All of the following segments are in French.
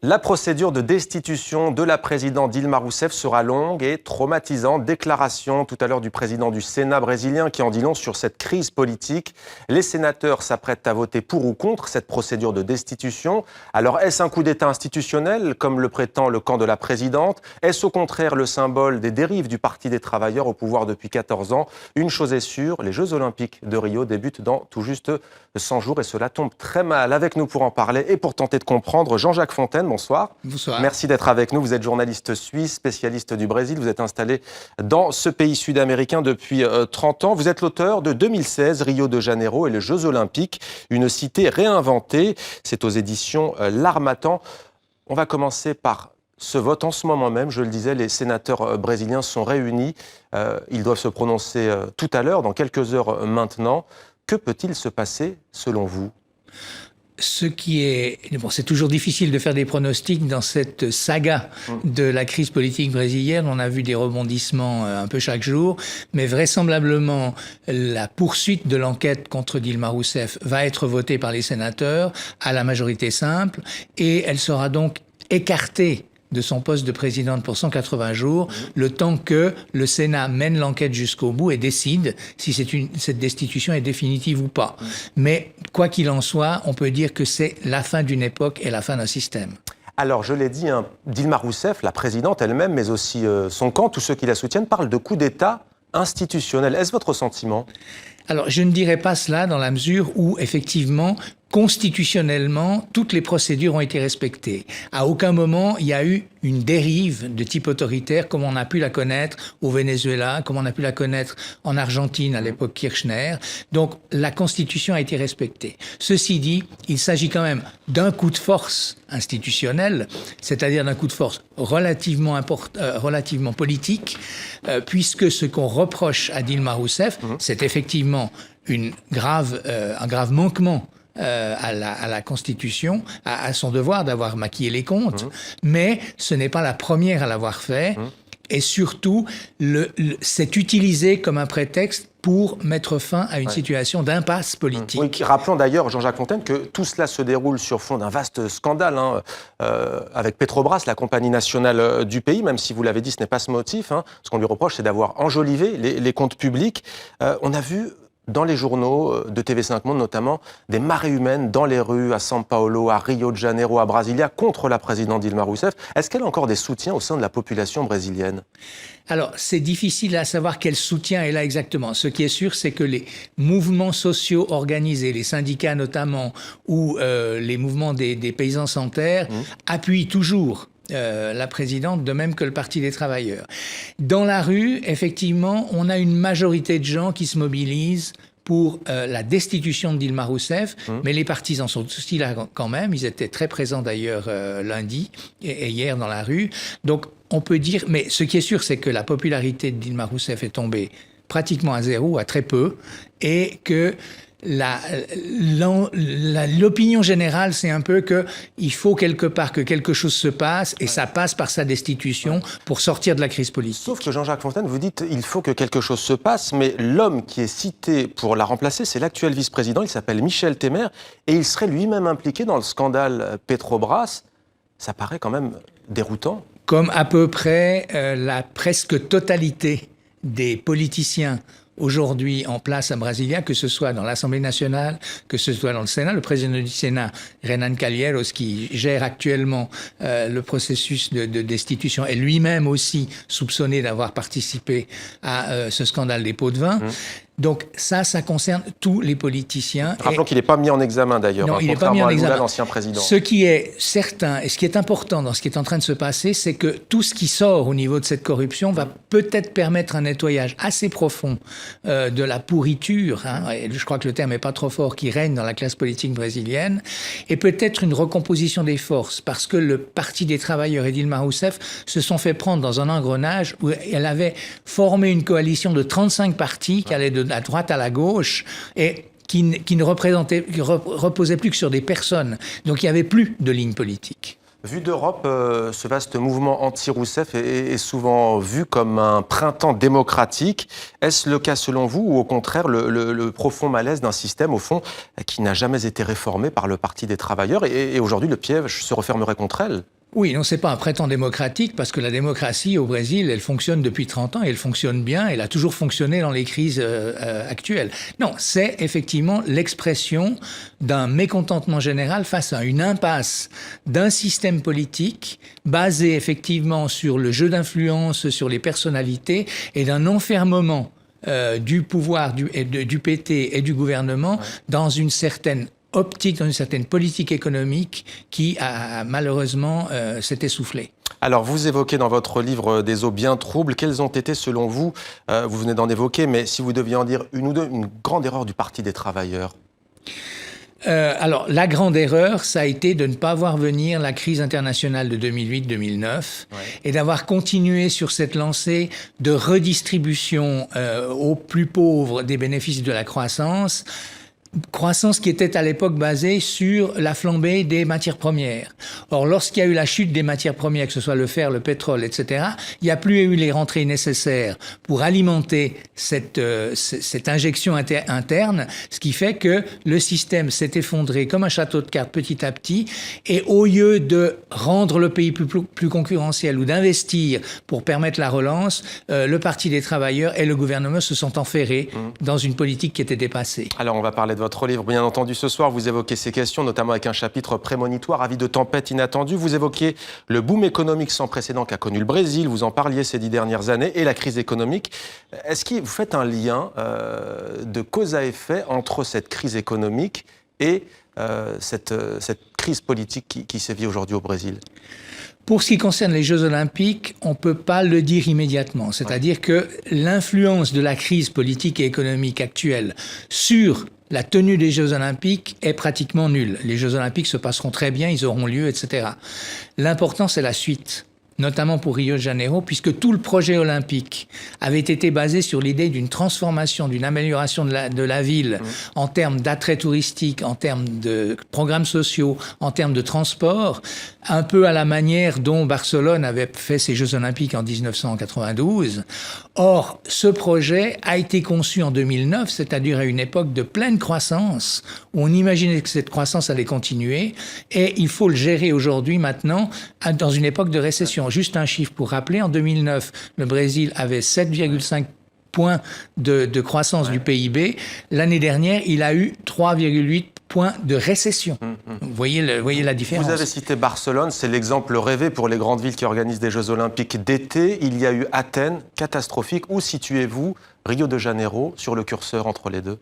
La procédure de destitution de la présidente Dilma Rousseff sera longue et traumatisante. Déclaration tout à l'heure du président du Sénat brésilien qui en dit long sur cette crise politique. Les sénateurs s'apprêtent à voter pour ou contre cette procédure de destitution. Alors est-ce un coup d'État institutionnel, comme le prétend le camp de la présidente? Est-ce au contraire le symbole des dérives du Parti des travailleurs au pouvoir depuis 14 ans? Une chose est sûre, les Jeux Olympiques de Rio débutent dans tout juste 100 jours et cela tombe très mal. Avec nous pour en parler et pour tenter de comprendre, Jean-Jacques Fontaine. Bonsoir. Bonsoir. Merci d'être avec nous. Vous êtes journaliste suisse, spécialiste du Brésil. Vous êtes installé dans ce pays sud-américain depuis 30 ans. Vous êtes l'auteur de 2016, Rio de Janeiro et les Jeux Olympiques, une cité réinventée. C'est aux éditions L'Harmattan. On va commencer par ce vote en ce moment même. Je le disais, les sénateurs brésiliens sont réunis. Ils doivent se prononcer tout à l'heure, dans quelques heures maintenant. Que peut-il se passer selon vous ? Ce qui est... Bon, c'est toujours difficile de faire des pronostics dans cette saga de la crise politique brésilienne. On a vu des rebondissements un peu chaque jour, mais vraisemblablement, la poursuite de l'enquête contre Dilma Rousseff va être votée par les sénateurs à la majorité simple et elle sera donc écartée de son poste de présidente pour 180 jours, le temps que le Sénat mène l'enquête jusqu'au bout et décide si cette destitution est définitive ou pas. Mais quoi qu'il en soit, on peut dire que c'est la fin d'une époque et la fin d'un système. Alors, je l'ai dit, Dilma Rousseff, la présidente elle-même, mais aussi son camp, tous ceux qui la soutiennent, parlent de coup d'État institutionnel. Est-ce votre sentiment ? Alors, je ne dirais pas cela dans la mesure où, effectivement, constitutionnellement, toutes les procédures ont été respectées. À aucun moment, il y a eu une dérive de type autoritaire comme on a pu la connaître au Venezuela, comme on a pu la connaître en Argentine à l'époque Kirchner. Donc, la Constitution a été respectée. Ceci dit, il s'agit quand même d'un coup de force institutionnel, c'est-à-dire d'un coup de force relativement politique, puisque ce qu'on reproche à Dilma Rousseff, c'est effectivement un grave manquement à la Constitution, à son devoir d'avoir maquillé les comptes, mais ce n'est pas la première à l'avoir fait, et surtout, c'est utilisé comme un prétexte pour mettre fin à une situation d'impasse politique. Oui, rappelons d'ailleurs, Jean-Jacques Fontaine, que tout cela se déroule sur fond d'un vaste scandale avec Petrobras, la compagnie nationale du pays, même si vous l'avez dit, ce n'est pas ce motif. Ce qu'on lui reproche, c'est d'avoir enjolivé les comptes publics. On a vu dans les journaux de TV5 Monde notamment, des marées humaines dans les rues à São Paulo, à Rio de Janeiro, à Brasilia, contre la présidente Dilma Rousseff. Est-ce qu'elle a encore des soutiens au sein de la population brésilienne ? Alors, c'est difficile à savoir quel soutien elle a exactement. Ce qui est sûr, c'est que les mouvements sociaux organisés, les syndicats notamment, ou les mouvements des paysans sans terre, appuient toujours la présidente, de même que le Parti des travailleurs. Dans la rue, effectivement, on a une majorité de gens qui se mobilisent pour la destitution de Dilma Rousseff, mais les partisans sont aussi là quand même. Ils étaient très présents d'ailleurs lundi et hier dans la rue. Donc on peut dire, mais ce qui est sûr, c'est que la popularité de Dilma Rousseff est tombée pratiquement à zéro, à très peu, et que l'opinion générale, c'est un peu qu'il faut quelque part que quelque chose se passe et ça passe par sa destitution pour sortir de la crise politique. Sauf que Jean-Jacques Fontaine, vous dites il faut que quelque chose se passe, mais l'homme qui est cité pour la remplacer, c'est l'actuel vice-président, il s'appelle Michel Temer, et il serait lui-même impliqué dans le scandale Petrobras. Ça paraît quand même déroutant. Comme à peu près la presque totalité des politiciens aujourd'hui en place à Brasilia, que ce soit dans l'Assemblée nationale, que ce soit dans le Sénat. Le président du Sénat, Renan Calheiros, qui gère actuellement le processus de destitution, est lui-même aussi soupçonné d'avoir participé à ce scandale des pots de vin. Donc ça concerne tous les politiciens. Rappelons qu'il n'est pas mis en examen d'ailleurs, non, il n'est pas mis en examen. L'ancien président. Ce qui est certain et ce qui est important dans ce qui est en train de se passer, c'est que tout ce qui sort au niveau de cette corruption va peut-être permettre un nettoyage assez profond de la pourriture, et je crois que le terme n'est pas trop fort, qui règne dans la classe politique brésilienne, et peut-être une recomposition des forces, parce que le Parti des travailleurs et Dilma Rousseff se sont fait prendre dans un engrenage où elle avait formé une coalition de 35 partis qui allaient de la droite à la gauche et qui ne reposait plus que sur des personnes. Donc il n'y avait plus de ligne politique. Vu d'Europe, ce vaste mouvement anti-Rousseff est souvent vu comme un printemps démocratique. Est-ce le cas selon vous ou au contraire le profond malaise d'un système au fond qui n'a jamais été réformé par le Parti des travailleurs et aujourd'hui le piège se refermerait contre elle ? Oui, non, c'est pas un prétend démocratique parce que la démocratie au Brésil, elle fonctionne depuis 30 ans et elle fonctionne bien. Elle a toujours fonctionné dans les crises actuelles. Non, c'est effectivement l'expression d'un mécontentement général face à une impasse d'un système politique basé effectivement sur le jeu d'influence, sur les personnalités et d'un enfermement du pouvoir du PT et du gouvernement dans une certaine optique, dans une certaine politique économique qui a malheureusement s'est essoufflée. Alors, vous évoquez dans votre livre des eaux bien troubles. Quelles ont été, selon vous, vous venez d'en évoquer, mais si vous deviez en dire une ou deux, une grande erreur du Parti des travailleurs? Alors, la grande erreur, ça a été de ne pas voir venir la crise internationale de 2008-2009 et d'avoir continué sur cette lancée de redistribution aux plus pauvres des bénéfices de la croissance qui était à l'époque basée sur la flambée des matières premières. Or, lorsqu'il y a eu la chute des matières premières, que ce soit le fer, le pétrole, etc., il n'y a plus eu les rentrées nécessaires pour alimenter cette injection interne, ce qui fait que le système s'est effondré comme un château de cartes petit à petit, et au lieu de rendre le pays plus concurrentiel ou d'investir pour permettre la relance, le Parti des travailleurs et le gouvernement se sont enferrés dans une politique qui était dépassée. Alors, on va parler de votre livre. Bien entendu, ce soir, vous évoquez ces questions, notamment avec un chapitre prémonitoire, avis de tempête inattendue. Vous évoquez le boom économique sans précédent qu'a connu le Brésil. Vous en parliez ces 10 dernières années et la crise économique. Est-ce que vous faites un lien de cause à effet entre cette crise économique et cette crise politique qui sévit aujourd'hui au Brésil ? Pour ce qui concerne les Jeux Olympiques, on ne peut pas le dire immédiatement. C'est-à-dire que l'influence de la crise politique et économique actuelle sur la tenue des Jeux Olympiques est pratiquement nulle. Les Jeux Olympiques se passeront très bien, ils auront lieu, etc. L'important, c'est la suite, notamment pour Rio de Janeiro, puisque tout le projet olympique avait été basé sur l'idée d'une transformation, d'une amélioration de la ville en termes d'attrait touristique, en termes de programmes sociaux, en termes de transport, un peu à la manière dont Barcelone avait fait ses Jeux Olympiques en 1992. Or, ce projet a été conçu en 2009, c'est-à-dire à une époque de pleine croissance, où on imaginait que cette croissance allait continuer, et il faut le gérer aujourd'hui, maintenant, dans une époque de récession. Juste un chiffre pour rappeler, en 2009, le Brésil avait 7,5 points de croissance du PIB. L'année dernière, il a eu 3,8 points de récession. Vous voyez la différence. Vous avez cité Barcelone, c'est l'exemple rêvé pour les grandes villes qui organisent des Jeux Olympiques d'été. Il y a eu Athènes, catastrophique. Où situez-vous Rio de Janeiro sur le curseur entre les deux?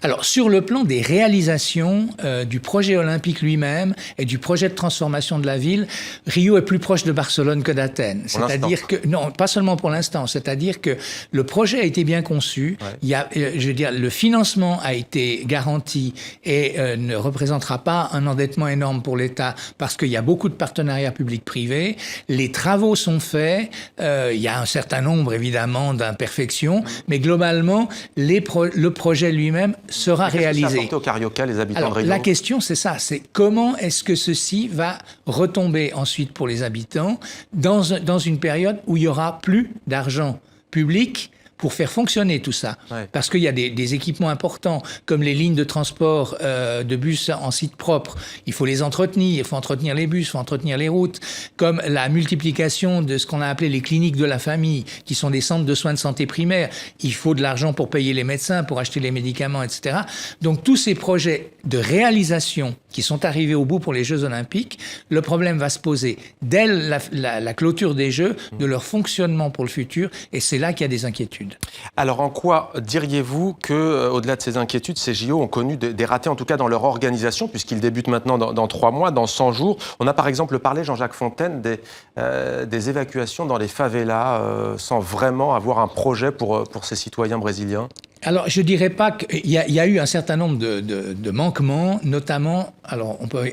Alors, sur le plan des réalisations du projet olympique lui-même et du projet de transformation de la ville, Rio est plus proche de Barcelone que d'Athènes. C'est-à-dire que, non, pas seulement pour l'instant, c'est-à-dire que le projet a été bien conçu, il y a, je veux dire, le financement a été garanti et ne représentera pas un endettement énorme pour l'État parce qu'il y a beaucoup de partenariats publics-privés, les travaux sont faits, il y a un certain nombre évidemment d'imperfections, mais globalement, le projet lui-même sera réalisé. Qu'est-ce que ça apporte au Carioca, les habitants de Rio? La question, c'est ça, c'est comment est-ce que ceci va retomber ensuite pour les habitants dans une période où il n'y aura plus d'argent public pour faire fonctionner tout ça. Parce qu'il y a des équipements importants, comme les lignes de transport de bus en site propre. Il faut les entretenir, il faut entretenir les bus, il faut entretenir les routes. Comme la multiplication de ce qu'on a appelé les cliniques de la famille, qui sont des centres de soins de santé primaire. Il faut de l'argent pour payer les médecins, pour acheter les médicaments, etc. Donc tous ces projets de réalisation qui sont arrivés au bout pour les Jeux Olympiques, le problème va se poser dès la clôture des Jeux, de leur fonctionnement pour le futur, et c'est là qu'il y a des inquiétudes. Alors, en quoi diriez-vous que, au-delà de ces inquiétudes, ces JO ont connu des ratés, en tout cas dans leur organisation, puisqu'ils débutent maintenant dans 3 mois, dans 100 jours. On a par exemple parlé, Jean-Jacques Fontaine, des évacuations dans les favelas, sans vraiment avoir un projet pour ces citoyens brésiliens. Alors, je dirais pas qu'il y a eu un certain nombre de manquements, notamment, alors on peut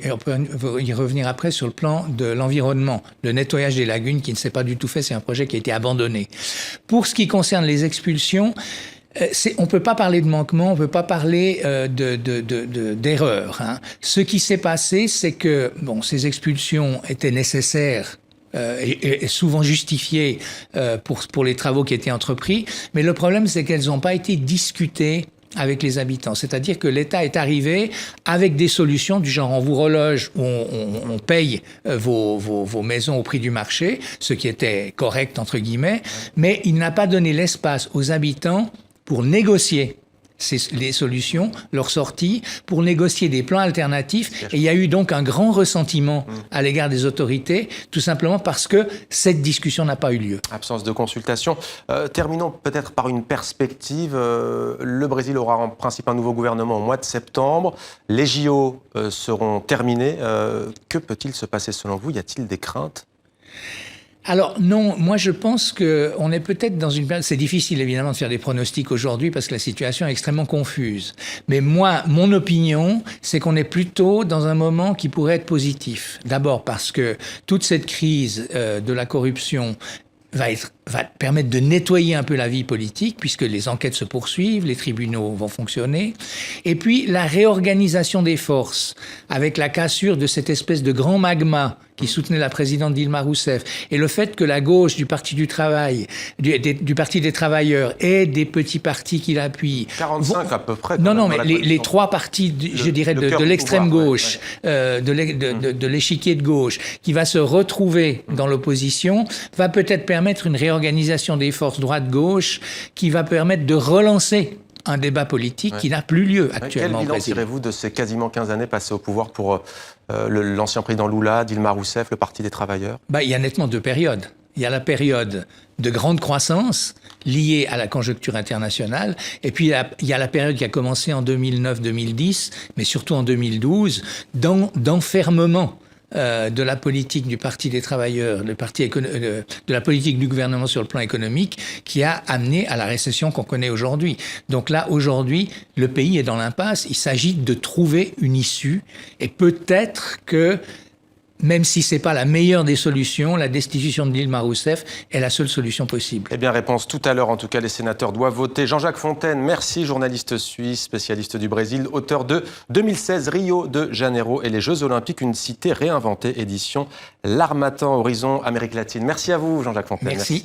y revenir après sur le plan de l'environnement, le nettoyage des lagunes qui ne s'est pas du tout fait, c'est un projet qui a été abandonné. Pour ce qui concerne les expulsions, on peut pas parler de manquement, on peut pas parler d'erreur. Hein. Ce qui s'est passé, c'est que ces expulsions étaient nécessaires. Et souvent justifiées pour les travaux qui étaient entrepris. Mais le problème, c'est qu'elles n'ont pas été discutées avec les habitants. C'est-à-dire que l'État est arrivé avec des solutions du genre on vous reloge, on paye vos maisons au prix du marché, ce qui était correct entre guillemets, mais il n'a pas donné l'espace aux habitants pour négocier les solutions, leur sortie, pour négocier des plans alternatifs. Et il y a eu donc un grand ressentiment à l'égard des autorités, tout simplement parce que cette discussion n'a pas eu lieu. Absence de consultation. Terminons peut-être par une perspective. Le Brésil aura en principe un nouveau gouvernement au mois de septembre. Les JO seront terminés. Que peut-il se passer selon vous? Y a-t-il des craintes? Alors non, moi je pense qu'on est peut-être dans une période... C'est difficile évidemment de faire des pronostics aujourd'hui parce que la situation est extrêmement confuse. Mais moi, mon opinion, c'est qu'on est plutôt dans un moment qui pourrait être positif. D'abord parce que toute cette crise de la corruption va permettre de nettoyer un peu la vie politique, puisque les enquêtes se poursuivent, les tribunaux vont fonctionner. Et puis, la réorganisation des forces, avec la cassure de cette espèce de grand magma qui soutenait la présidente Dilma Rousseff, et le fait que la gauche du Parti du Travail, du Parti des Travailleurs et des petits partis qui l'appuient... 45 à peu près. Non, mais les trois partis, je dirais, de l'extrême gauche, de l'échiquier de gauche, qui va se retrouver dans l'opposition, va peut-être permettre une réorganisation des forces droite-gauche qui va permettre de relancer un débat politique qui n'a plus lieu actuellement au Brésil. Quel bilan tirez-vous de ces quasiment 15 années passées au pouvoir pour l'ancien président Lula, Dilma Rousseff, le Parti des Travailleurs? Il y a nettement deux périodes. Il y a la période de grande croissance liée à la conjoncture internationale, et puis il y a la période qui a commencé en 2009-2010, mais surtout en 2012, d'enfermement de la politique du Parti des Travailleurs, de la politique du gouvernement sur le plan économique, qui a amené à la récession qu'on connaît aujourd'hui. Donc là, aujourd'hui, le pays est dans l'impasse. Il s'agit de trouver une issue, et peut-être que, même si ce n'est pas la meilleure des solutions, la destitution de Dilma Rousseff est la seule solution possible. Eh bien, réponse tout à l'heure. En tout cas, les sénateurs doivent voter. Jean-Jacques Fontaine, merci, journaliste suisse, spécialiste du Brésil, auteur de 2016, Rio de Janeiro et les Jeux Olympiques, une cité réinventée, édition L'Harmattan, Horizon Amérique latine. Merci à vous, Jean-Jacques Fontaine. Merci.